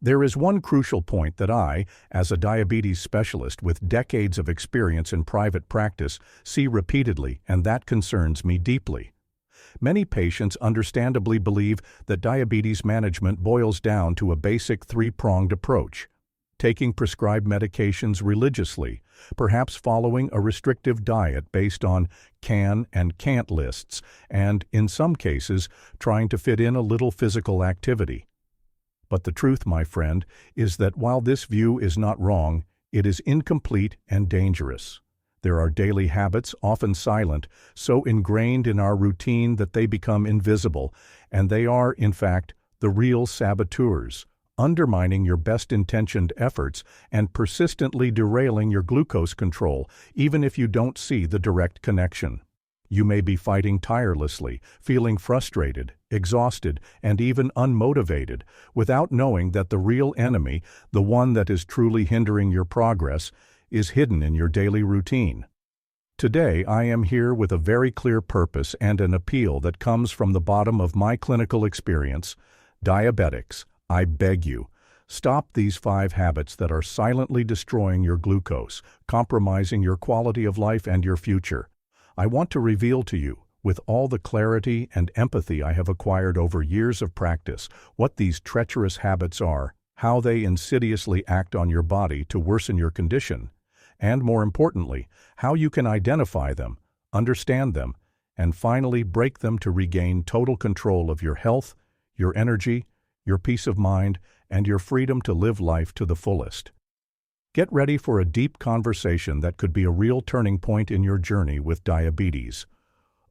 There is one crucial point that I, as a diabetes specialist with decades of experience in private practice, see repeatedly, and that concerns me deeply. Many patients understandably believe that diabetes management boils down to a basic three-pronged approach: taking prescribed medications religiously, perhaps following a restrictive diet based on can and can't lists, and, in some cases, trying to fit in a little physical activity. But the truth, my friend, is that while this view is not wrong, it is incomplete and dangerous. There are daily habits, often silent, so ingrained in our routine that they become invisible, and they are, in fact, the real saboteurs, undermining your best-intentioned efforts and persistently derailing your glucose control, even if you don't see the direct connection. You may be fighting tirelessly, feeling frustrated, exhausted, and even unmotivated, without knowing that the real enemy, the one that is truly hindering your progress, is hidden in your daily routine. Today, I am here with a very clear purpose and an appeal that comes from the bottom of my clinical experience. Diabetics, I beg you, stop these 5 habits that are silently destroying your glucose, compromising your quality of life and your future. I want to reveal to you, with all the clarity and empathy I have acquired over years of practice, what these treacherous habits are, how they insidiously act on your body to worsen your condition, and more importantly, how you can identify them, understand them, and finally break them to regain total control of your health, your energy, your peace of mind, and your freedom to live life to the fullest. Get ready for a deep conversation that could be a real turning point in your journey with diabetes.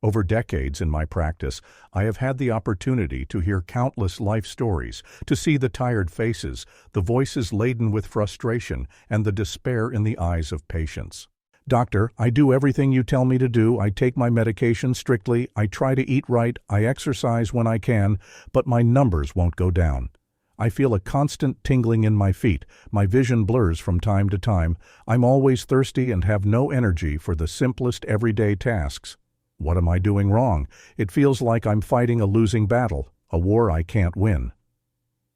Over decades in my practice, I have had the opportunity to hear countless life stories, to see the tired faces, the voices laden with frustration, and the despair in the eyes of patients. "Doctor, I do everything you tell me to do. I take my medication strictly. I try to eat right. I exercise when I can, but my numbers won't go down. I feel a constant tingling in my feet. My vision blurs from time to time. I'm always thirsty and have no energy for the simplest everyday tasks. What am I doing wrong? It feels like I'm fighting a losing battle, a war I can't win."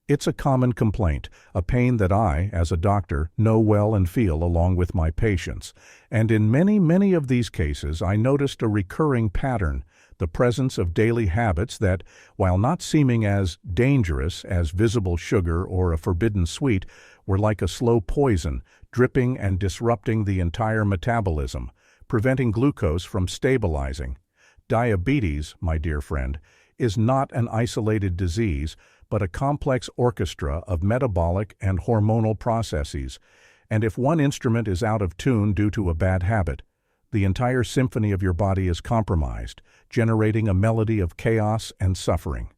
It's a common complaint, a pain that I, as a doctor, know well and feel along with my patients. And in many of these cases, I noticed a recurring pattern, the presence of daily habits that, while not seeming as dangerous as visible sugar or a forbidden sweet, were like a slow poison, dripping and disrupting the entire metabolism, preventing glucose from stabilizing. Diabetes, my dear friend, is not an isolated disease, but a complex orchestra of metabolic and hormonal processes, and if one instrument is out of tune due to a bad habit, the entire symphony of your body is compromised, generating a melody of chaos and suffering.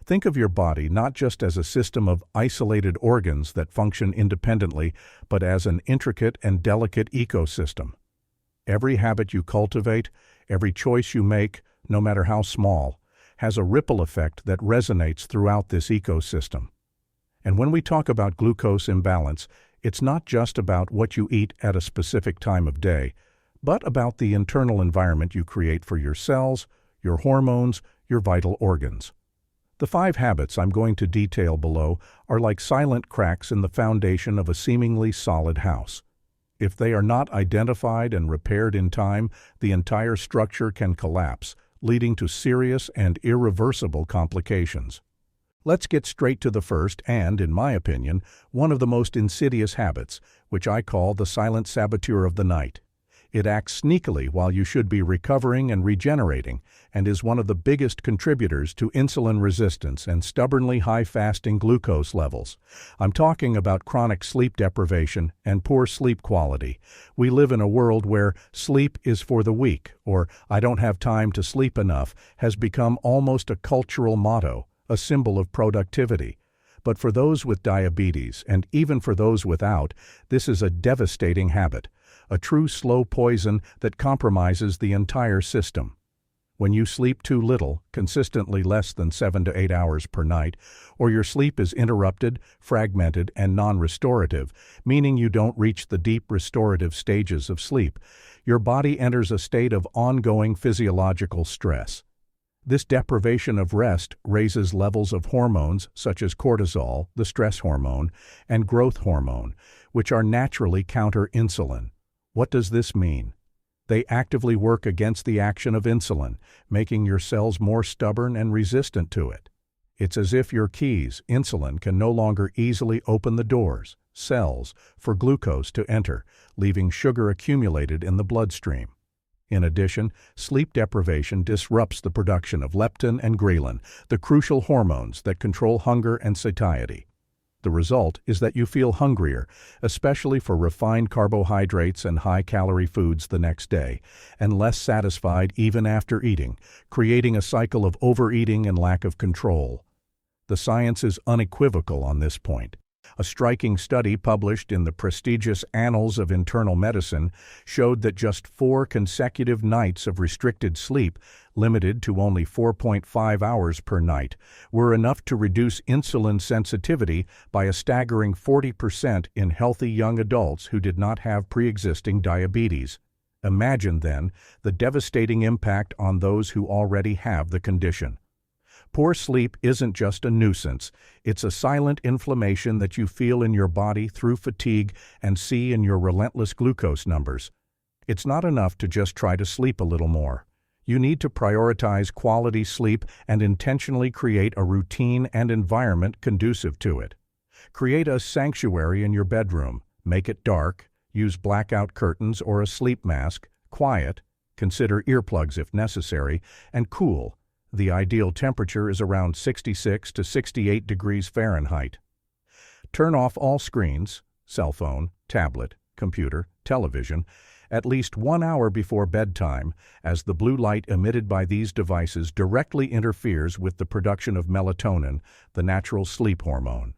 Think of your body not just as a system of isolated organs that function independently, but as an intricate and delicate ecosystem. Every habit you cultivate, every choice you make, no matter how small, has a ripple effect that resonates throughout this ecosystem. And when we talk about glucose imbalance, it's not just about what you eat at a specific time of day, but about the internal environment you create for your cells, your hormones, your vital organs. The 5 habits I'm going to detail below are like silent cracks in the foundation of a seemingly solid house. If they are not identified and repaired in time, the entire structure can collapse, leading to serious and irreversible complications. Let's get straight to the first and, in my opinion, one of the most insidious habits, which I call the silent saboteur of the night. It acts sneakily while you should be recovering and regenerating, and is one of the biggest contributors to insulin resistance and stubbornly high fasting glucose levels. I'm talking about chronic sleep deprivation and poor sleep quality. We live in a world where sleep is for the weak, or I don't have time to sleep enough, has become almost a cultural motto, a symbol of productivity. But for those with diabetes, and even for those without, this is a devastating habit, a true slow poison that compromises the entire system. When you sleep too little, consistently less than 7 to 8 hours per night, or your sleep is interrupted, fragmented, and non-restorative, meaning you don't reach the deep restorative stages of sleep, your body enters a state of ongoing physiological stress. This deprivation of rest raises levels of hormones such as cortisol, the stress hormone, and growth hormone, which are naturally counter-insulin. What does this mean? They actively work against the action of insulin, making your cells more stubborn and resistant to it. It's as if your keys, insulin, can no longer easily open the doors, cells, for glucose to enter, leaving sugar accumulated in the bloodstream. In addition, sleep deprivation disrupts the production of leptin and ghrelin, the crucial hormones that control hunger and satiety. The result is that you feel hungrier, especially for refined carbohydrates and high-calorie foods the next day, and less satisfied even after eating, creating a cycle of overeating and lack of control. The science is unequivocal on this point. A striking study published in the prestigious Annals of Internal Medicine showed that just 4 consecutive nights of restricted sleep, limited to only 4.5 hours per night, were enough to reduce insulin sensitivity by a staggering 40% in healthy young adults who did not have pre-existing diabetes. Imagine, then, the devastating impact on those who already have the condition. Poor sleep isn't just a nuisance, it's a silent inflammation that you feel in your body through fatigue and see in your relentless glucose numbers. It's not enough to just try to sleep a little more. You need to prioritize quality sleep and intentionally create a routine and environment conducive to it. Create a sanctuary in your bedroom, make it dark, use blackout curtains or a sleep mask, quiet, consider earplugs if necessary, and cool. The ideal temperature is around 66 to 68 degrees Fahrenheit. Turn off all screens, cell phone, tablet, computer, television, at least 1 hour before bedtime, as the blue light emitted by these devices directly interferes with the production of melatonin, the natural sleep hormone.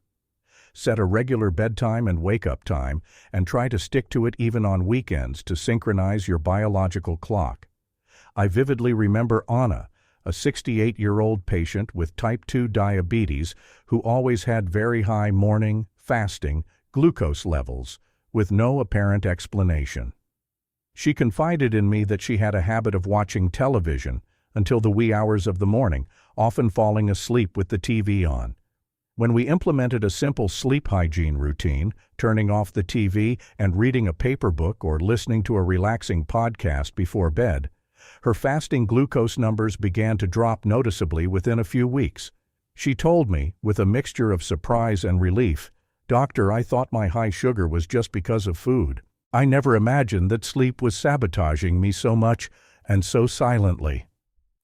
Set a regular bedtime and wake-up time, and try to stick to it even on weekends to synchronize your biological clock. I vividly remember Anna, a 68-year-old patient with type 2 diabetes who always had very high morning, fasting, glucose levels, with no apparent explanation. She confided in me that she had a habit of watching television until the wee hours of the morning, often falling asleep with the TV on. When we implemented a simple sleep hygiene routine, turning off the TV and reading a paper book or listening to a relaxing podcast before bed, her fasting glucose numbers began to drop noticeably within a few weeks. She told me, with a mixture of surprise and relief, "Doctor, I thought my high sugar was just because of food. I never imagined that sleep was sabotaging me so much and so silently."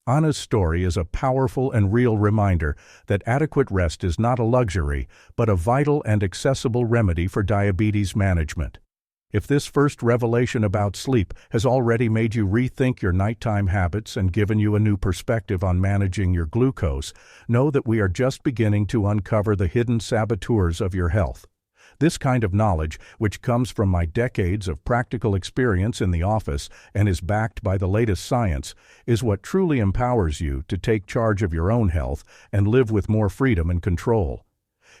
Anna's story is a powerful and real reminder that adequate rest is not a luxury, but a vital and accessible remedy for diabetes management. If this first revelation about sleep has already made you rethink your nighttime habits and given you a new perspective on managing your glucose, know that we are just beginning to uncover the hidden saboteurs of your health. This kind of knowledge, which comes from my decades of practical experience in the office and is backed by the latest science, is what truly empowers you to take charge of your own health and live with more freedom and control.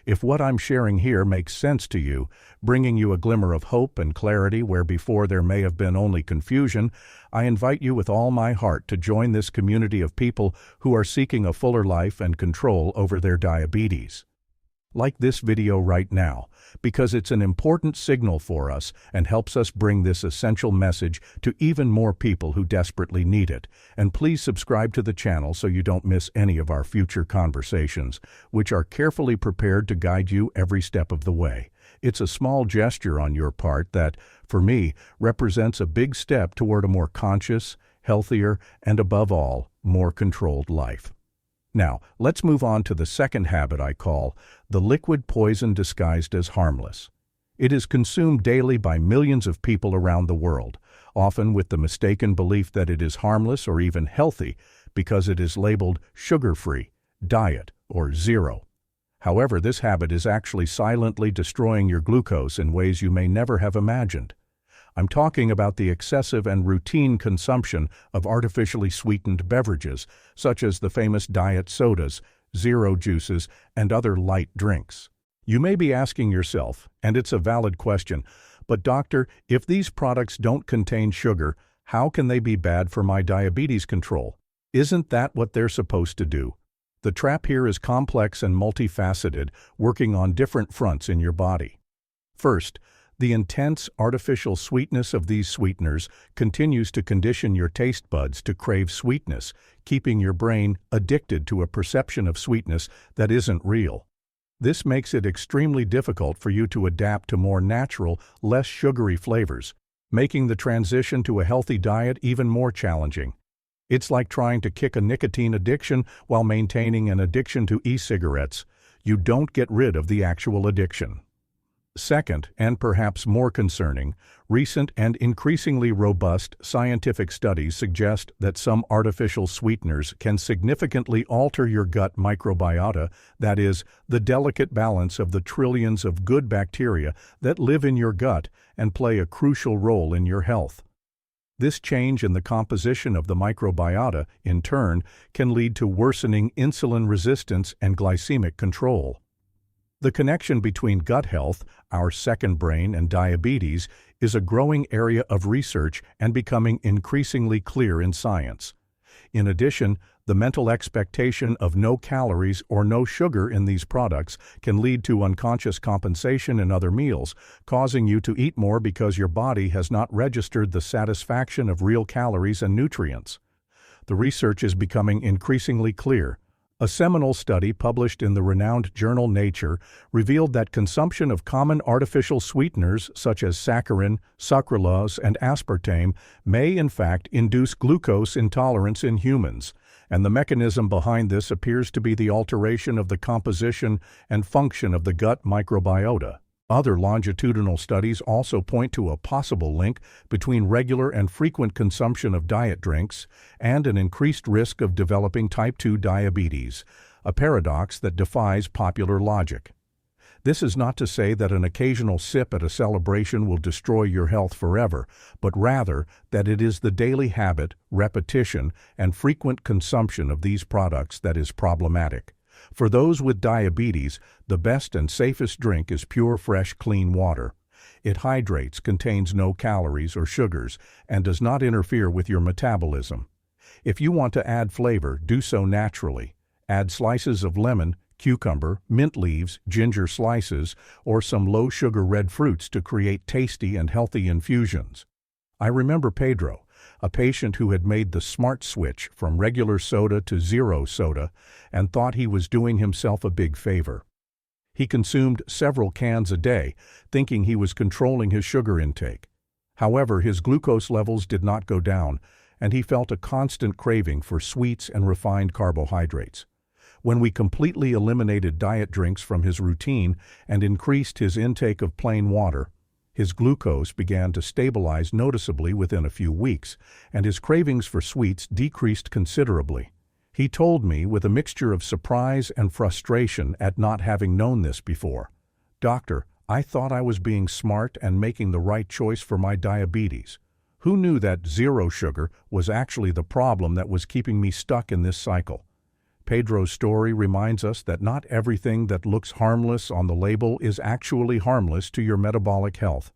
If what I'm sharing here makes sense to you, bringing you a glimmer of hope and clarity where before there may have been only confusion, I invite you with all my heart to join this community of people who are seeking a fuller life and control over their diabetes. Like this video right now, because it's an important signal for us and helps us bring this essential message to even more people who desperately need it. And please subscribe to the channel so you don't miss any of our future conversations, which are carefully prepared to guide you every step of the way. It's a small gesture on your part that, for me, represents a big step toward a more conscious, healthier, and above all, more controlled life. Now, let's move on to the second habit I call the liquid poison disguised as harmless. It is consumed daily by millions of people around the world, often with the mistaken belief that it is harmless or even healthy because it is labeled sugar-free, diet, or zero. However, this habit is actually silently destroying your glucose in ways you may never have imagined. I'm talking about the excessive and routine consumption of artificially sweetened beverages, such as the famous diet sodas, zero juices, and other light drinks. You may be asking yourself, and it's a valid question, but doctor, if these products don't contain sugar, how can they be bad for my diabetes control? Isn't that what they're supposed to do? The trap here is complex and multifaceted, working on different fronts in your body. First, the intense artificial sweetness of these sweeteners continues to condition your taste buds to crave sweetness, keeping your brain addicted to a perception of sweetness that isn't real. This makes it extremely difficult for you to adapt to more natural, less sugary flavors, making the transition to a healthy diet even more challenging. It's like trying to kick a nicotine addiction while maintaining an addiction to e-cigarettes. You don't get rid of the actual addiction. Second, and perhaps more concerning, recent and increasingly robust scientific studies suggest that some artificial sweeteners can significantly alter your gut microbiota, that is, the delicate balance of the trillions of good bacteria that live in your gut and play a crucial role in your health. This change in the composition of the microbiota, in turn, can lead to worsening insulin resistance and glycemic control. The connection between gut health, our second brain, and diabetes is a growing area of research and becoming increasingly clear in science. In addition, the mental expectation of no calories or no sugar in these products can lead to unconscious compensation in other meals, causing you to eat more because your body has not registered the satisfaction of real calories and nutrients. The research is becoming increasingly clear. A seminal study published in the renowned journal Nature revealed that consumption of common artificial sweeteners such as saccharin, sucralose, and aspartame may in fact induce glucose intolerance in humans, and the mechanism behind this appears to be the alteration of the composition and function of the gut microbiota. Other longitudinal studies also point to a possible link between regular and frequent consumption of diet drinks and an increased risk of developing type 2 diabetes, a paradox that defies popular logic. This is not to say that an occasional sip at a celebration will destroy your health forever, but rather that it is the daily habit, repetition, and frequent consumption of these products that is problematic. For those with diabetes, the best and safest drink is pure, fresh, clean water. It hydrates, contains no calories or sugars, and does not interfere with your metabolism. If you want to add flavor, do so naturally. Add slices of lemon, cucumber, mint leaves, ginger slices, or some low-sugar red fruits to create tasty and healthy infusions. I remember Pedro, a patient who had made the smart switch from regular soda to zero soda and thought he was doing himself a big favor. He consumed several cans a day, thinking he was controlling his sugar intake. However, his glucose levels did not go down, and he felt a constant craving for sweets and refined carbohydrates. When we completely eliminated diet drinks from his routine and increased his intake of plain water, his glucose began to stabilize noticeably within a few weeks, and his cravings for sweets decreased considerably. He told me with a mixture of surprise and frustration at not having known this before, "Doctor, I thought I was being smart and making the right choice for my diabetes. Who knew that zero sugar was actually the problem that was keeping me stuck in this cycle?" Pedro's story reminds us that not everything that looks harmless on the label is actually harmless to your metabolic health.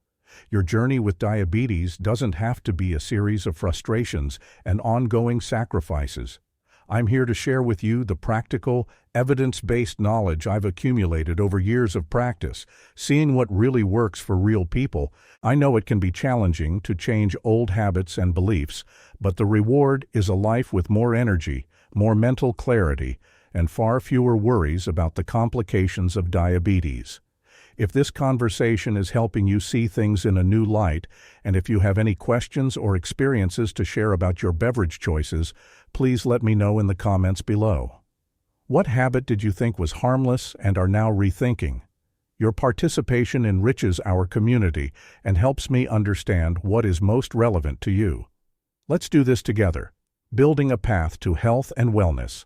Your journey with diabetes doesn't have to be a series of frustrations and ongoing sacrifices. I'm here to share with you the practical, evidence-based knowledge I've accumulated over years of practice, seeing what really works for real people. I know it can be challenging to change old habits and beliefs, but the reward is a life with more energy, more mental clarity, and far fewer worries about the complications of diabetes. If this conversation is helping you see things in a new light, and if you have any questions or experiences to share about your beverage choices, please let me know in the comments below. What habit did you think was harmless and are now rethinking? Your participation enriches our community and helps me understand what is most relevant to you. Let's do this together, building a path to health and wellness.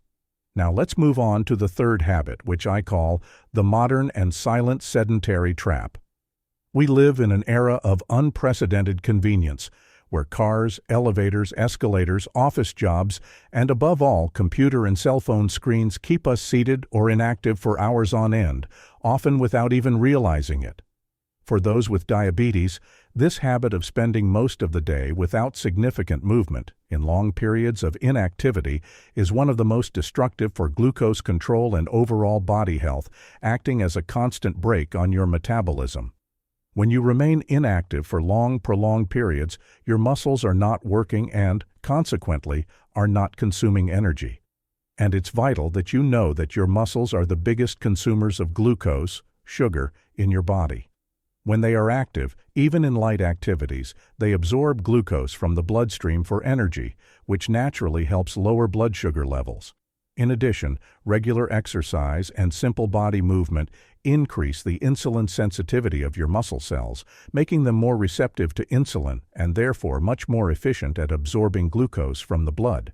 Now let's move on to the third habit, which I call the modern and silent sedentary trap. We live in an era of unprecedented convenience, where cars, elevators, escalators, office jobs, and above all, computer and cell phone screens keep us seated or inactive for hours on end, often without even realizing it. For those with diabetes, this habit of spending most of the day without significant movement, in long periods of inactivity, is one of the most destructive for glucose control and overall body health, acting as a constant brake on your metabolism. When you remain inactive for long, prolonged periods, your muscles are not working and, consequently, are not consuming energy. And it's vital that you know that your muscles are the biggest consumers of glucose, sugar, in your body. When they are active, even in light activities, they absorb glucose from the bloodstream for energy, which naturally helps lower blood sugar levels. In addition, regular exercise and simple body movement increase the insulin sensitivity of your muscle cells, making them more receptive to insulin and therefore much more efficient at absorbing glucose from the blood.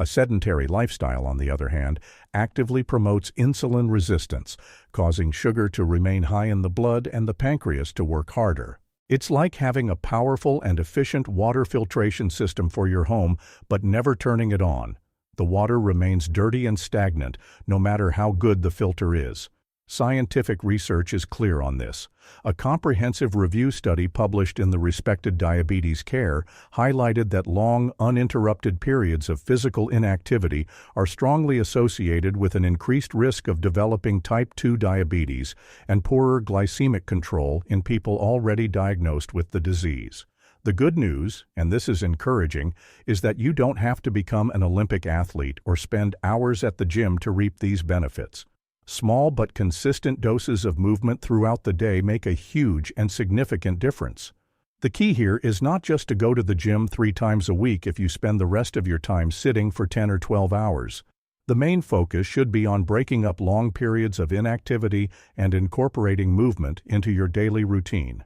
A sedentary lifestyle, on the other hand, actively promotes insulin resistance, causing sugar to remain high in the blood and the pancreas to work harder. It's like having a powerful and efficient water filtration system for your home, but never turning it on. The water remains dirty and stagnant, no matter how good the filter is. Scientific research is clear on this. A comprehensive review study published in the respected Diabetes Care highlighted that long, uninterrupted periods of physical inactivity are strongly associated with an increased risk of developing type 2 diabetes and poorer glycemic control in people already diagnosed with the disease. The good news, and this is encouraging, is that you don't have to become an Olympic athlete or spend hours at the gym to reap these benefits. Small but consistent doses of movement throughout the day make a huge and significant difference. The key here is not just to go to the gym 3 times a week if you spend the rest of your time sitting for 10 or 12 hours. The main focus should be on breaking up long periods of inactivity and incorporating movement into your daily routine.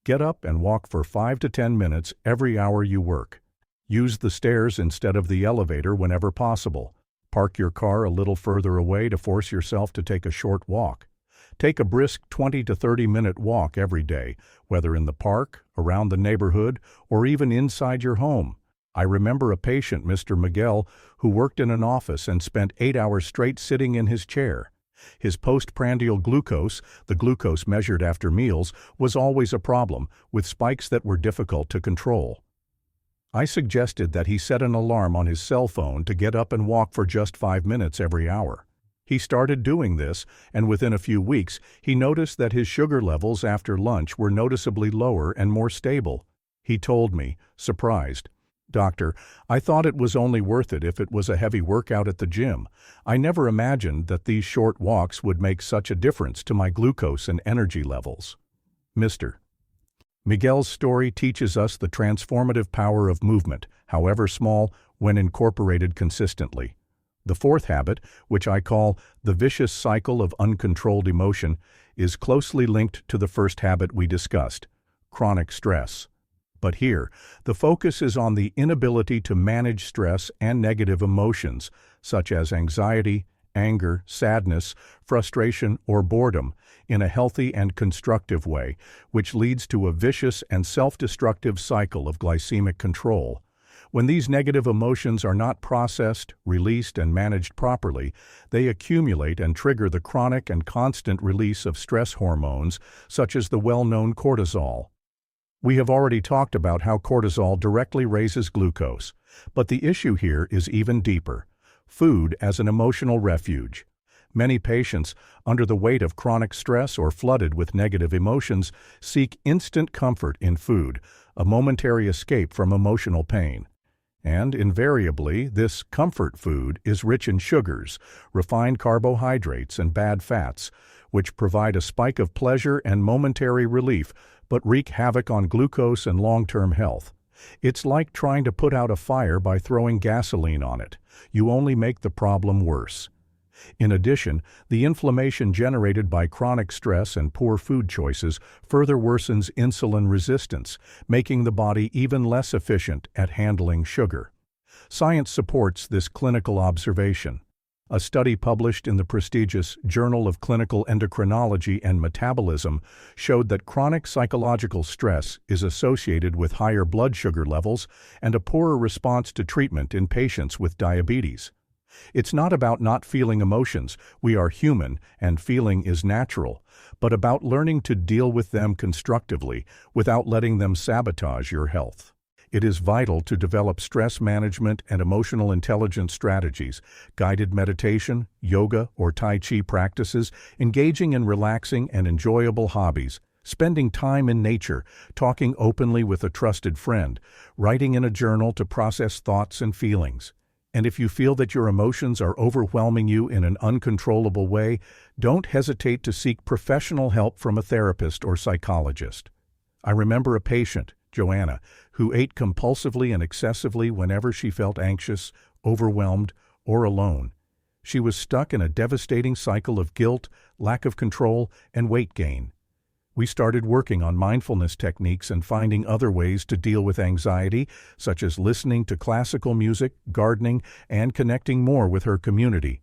Get up and walk for 5 to 10 minutes every hour you work. Use the stairs instead of the elevator whenever possible. Park your car a little further away to force yourself to take a short walk. Take a brisk 20 to 30-minute walk every day, whether in the park, around the neighborhood, or even inside your home. I remember a patient, Mr. Miguel, who worked in an office and spent 8 hours straight sitting in his chair. His postprandial glucose, the glucose measured after meals, was always a problem, with spikes that were difficult to control. I suggested that he set an alarm on his cell phone to get up and walk for just 5 minutes every hour. He started doing this, and within a few weeks, he noticed that his sugar levels after lunch were noticeably lower and more stable. He told me, surprised, "Doctor, I thought it was only worth it if it was a heavy workout at the gym. I never imagined that these short walks would make such a difference to my glucose and energy levels." Mr. Miguel's story teaches us the transformative power of movement, however small, when incorporated consistently. The fourth habit, which I call the vicious cycle of uncontrolled emotion, is closely linked to the first habit we discussed, chronic stress. But here, the focus is on the inability to manage stress and negative emotions, such as anxiety, anger, sadness, frustration, or boredom, in a healthy and constructive way, which leads to a vicious and self-destructive cycle of glycemic control. When these negative emotions are not processed, released, and managed properly, they accumulate and trigger the chronic and constant release of stress hormones, such as the well-known cortisol. We have already talked about how cortisol directly raises glucose, but the issue here is even deeper: food as an emotional refuge. Many patients, under the weight of chronic stress or flooded with negative emotions, seek instant comfort in food, a momentary escape from emotional pain. And invariably, this comfort food is rich in sugars, refined carbohydrates, and bad fats, which provide a spike of pleasure and momentary relief, but wreak havoc on glucose and long-term health. It's like trying to put out a fire by throwing gasoline on it. You only make the problem worse. In addition, the inflammation generated by chronic stress and poor food choices further worsens insulin resistance, making the body even less efficient at handling sugar. Science supports this clinical observation. A study published in the prestigious Journal of Clinical Endocrinology and Metabolism showed that chronic psychological stress is associated with higher blood sugar levels and a poorer response to treatment in patients with diabetes. It's not about not feeling emotions, we are human and feeling is natural, but about learning to deal with them constructively without letting them sabotage your health. It is vital to develop stress management and emotional intelligence strategies, guided meditation, yoga, or Tai Chi practices, engaging in relaxing and enjoyable hobbies, spending time in nature, talking openly with a trusted friend, writing in a journal to process thoughts and feelings. And if you feel that your emotions are overwhelming you in an uncontrollable way, don't hesitate to seek professional help from a therapist or psychologist. I remember a patient, Joanna, who ate compulsively and excessively whenever she felt anxious, overwhelmed, or alone. She was stuck in a devastating cycle of guilt, lack of control, and weight gain. We started working on mindfulness techniques and finding other ways to deal with anxiety, such as listening to classical music, gardening, and connecting more with her community.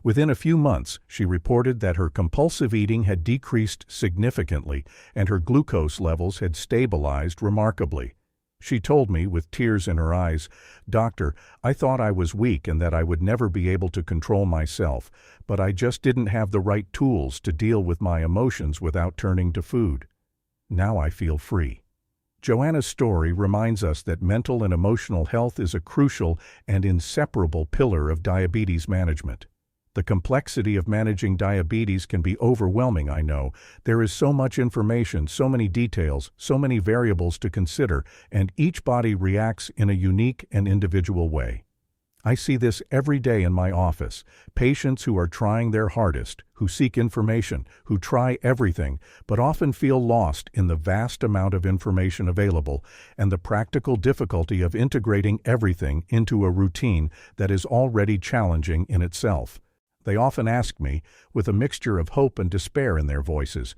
Within a few months, she reported that her compulsive eating had decreased significantly and her glucose levels had stabilized remarkably. She told me, with tears in her eyes, "Doctor, I thought I was weak and that I would never be able to control myself, but I just didn't have the right tools to deal with my emotions without turning to food. Now I feel free." Joanna's story reminds us that mental and emotional health is a crucial and inseparable pillar of diabetes management. The complexity of managing diabetes can be overwhelming, I know. There is so much information, so many details, so many variables to consider, and each body reacts in a unique and individual way. I see this every day in my office. Patients who are trying their hardest, who seek information, who try everything, but often feel lost in the vast amount of information available and the practical difficulty of integrating everything into a routine that is already challenging in itself. They often ask me, with a mixture of hope and despair in their voices,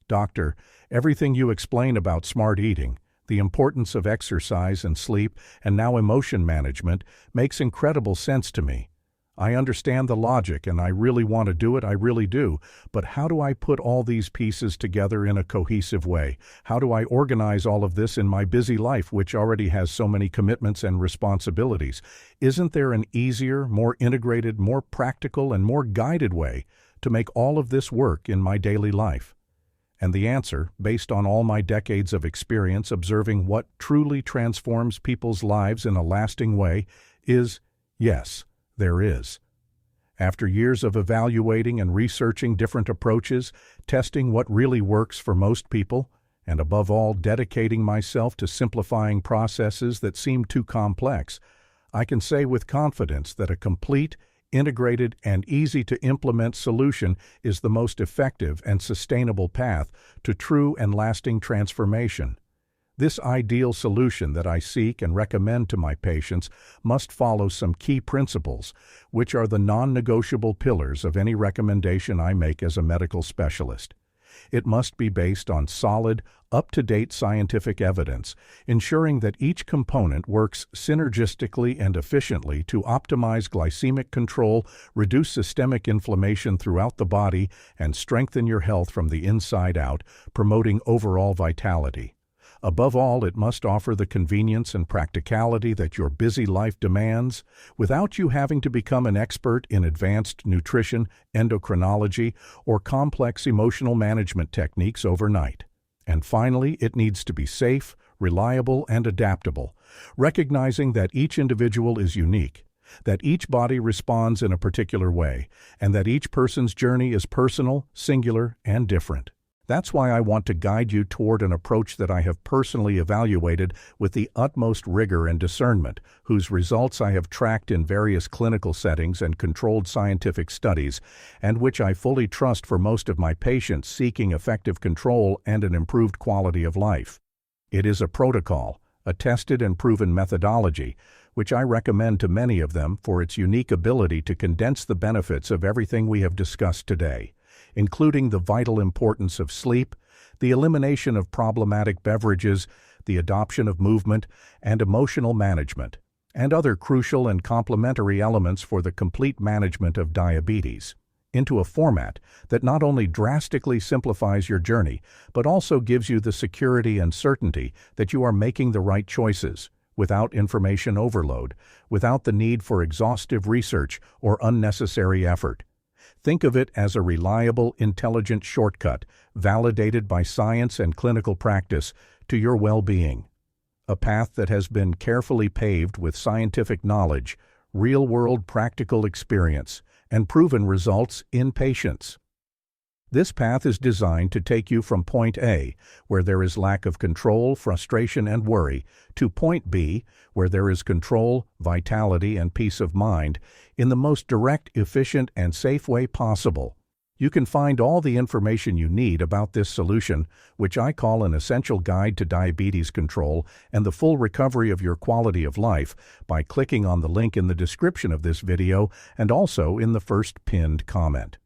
"Doctor, everything you explain about smart eating, the importance of exercise and sleep, and now emotion management, makes incredible sense to me. I understand the logic and I really want to do it, I really do, but how do I put all these pieces together in a cohesive way? How do I organize all of this in my busy life, which already has so many commitments and responsibilities? Isn't there an easier, more integrated, more practical, and more guided way to make all of this work in my daily life?" And the answer, based on all my decades of experience observing what truly transforms people's lives in a lasting way, is yes. There is. After years of evaluating and researching different approaches, testing what really works for most people, and above all dedicating myself to simplifying processes that seem too complex, I can say with confidence that a complete, integrated, and easy-to-implement solution is the most effective and sustainable path to true and lasting transformation. This ideal solution that I seek and recommend to my patients must follow some key principles, which are the non-negotiable pillars of any recommendation I make as a medical specialist. It must be based on solid, up-to-date scientific evidence, ensuring that each component works synergistically and efficiently to optimize glycemic control, reduce systemic inflammation throughout the body, and strengthen your health from the inside out, promoting overall vitality. Above all, it must offer the convenience and practicality that your busy life demands, without you having to become an expert in advanced nutrition, endocrinology, or complex emotional management techniques overnight. And finally, it needs to be safe, reliable, and adaptable, recognizing that each individual is unique, that each body responds in a particular way, and that each person's journey is personal, singular, and different. That's why I want to guide you toward an approach that I have personally evaluated with the utmost rigor and discernment, whose results I have tracked in various clinical settings and controlled scientific studies, and which I fully trust for most of my patients seeking effective control and an improved quality of life. It is a protocol, a tested and proven methodology, which I recommend to many of them for its unique ability to condense the benefits of everything we have discussed today, including the vital importance of sleep, the elimination of problematic beverages, the adoption of movement, and emotional management, and other crucial and complementary elements for the complete management of diabetes, into a format that not only drastically simplifies your journey, but also gives you the security and certainty that you are making the right choices, without information overload, without the need for exhaustive research or unnecessary effort. Think of it as a reliable, intelligent shortcut, validated by science and clinical practice, to your well-being. A path that has been carefully paved with scientific knowledge, real-world practical experience, and proven results in patients. This path is designed to take you from point A, where there is lack of control, frustration, and worry, to point B, where there is control, vitality, and peace of mind, in the most direct, efficient, and safe way possible. You can find all the information you need about this solution, which I call an essential guide to diabetes control and the full recovery of your quality of life, by clicking on the link in the description of this video and also in the first pinned comment.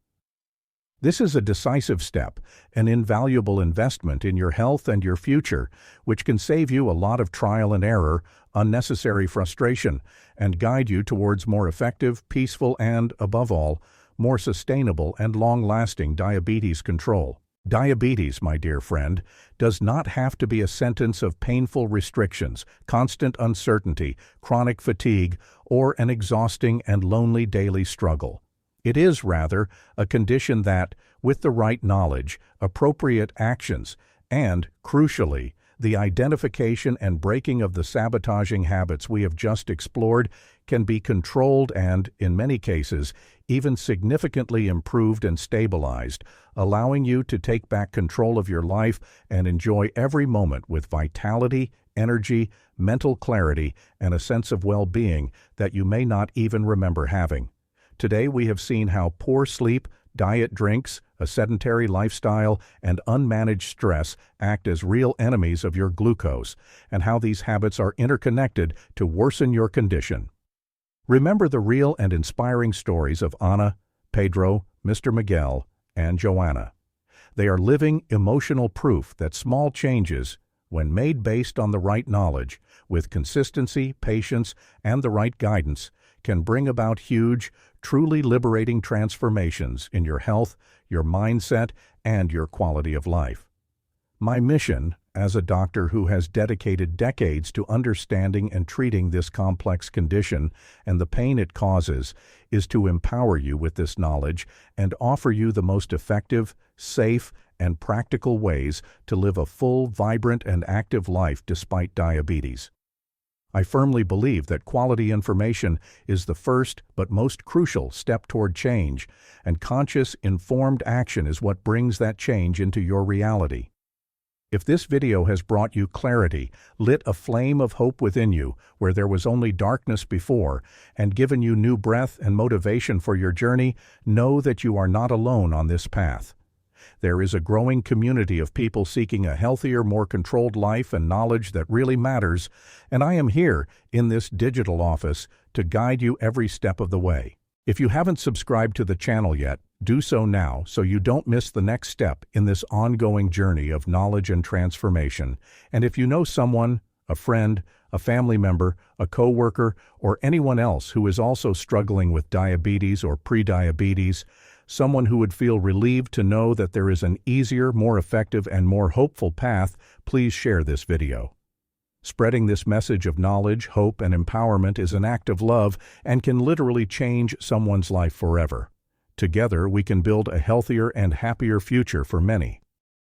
This is a decisive step, an invaluable investment in your health and your future, which can save you a lot of trial and error, unnecessary frustration, and guide you towards more effective, peaceful, and, above all, more sustainable and long-lasting diabetes control. Diabetes, my dear friend, does not have to be a sentence of painful restrictions, constant uncertainty, chronic fatigue, or an exhausting and lonely daily struggle. It is, rather, a condition that, with the right knowledge, appropriate actions, and, crucially, the identification and breaking of the sabotaging habits we have just explored, can be controlled and, in many cases, even significantly improved and stabilized, allowing you to take back control of your life and enjoy every moment with vitality, energy, mental clarity, and a sense of well-being that you may not even remember having. Today we have seen how poor sleep, diet drinks, a sedentary lifestyle, and unmanaged stress act as real enemies of your glucose, and how these habits are interconnected to worsen your condition. Remember the real and inspiring stories of Anna, Pedro, Mr. Miguel, and Joanna. They are living, emotional proof that small changes, when made based on the right knowledge, with consistency, patience, and the right guidance, can bring about huge, truly liberating transformations in your health, your mindset, and your quality of life. My mission, as a doctor who has dedicated decades to understanding and treating this complex condition and the pain it causes, is to empower you with this knowledge and offer you the most effective, safe, and practical ways to live a full, vibrant, and active life despite diabetes. I firmly believe that quality information is the first but most crucial step toward change, and conscious, informed action is what brings that change into your reality. If this video has brought you clarity, lit a flame of hope within you where there was only darkness before, and given you new breath and motivation for your journey, know that you are not alone on this path. There is a growing community of people seeking a healthier, more controlled life and knowledge that really matters, and I am here, in this digital office, to guide you every step of the way. If you haven't subscribed to the channel yet, do so now so you don't miss the next step in this ongoing journey of knowledge and transformation. And if you know someone, a friend, a family member, a coworker, or anyone else who is also struggling with diabetes or prediabetes, someone who would feel relieved to know that there is an easier, more effective, and more hopeful path, please share this video. Spreading this message of knowledge, hope, and empowerment is an act of love and can literally change someone's life forever. Together, we can build a healthier and happier future for many.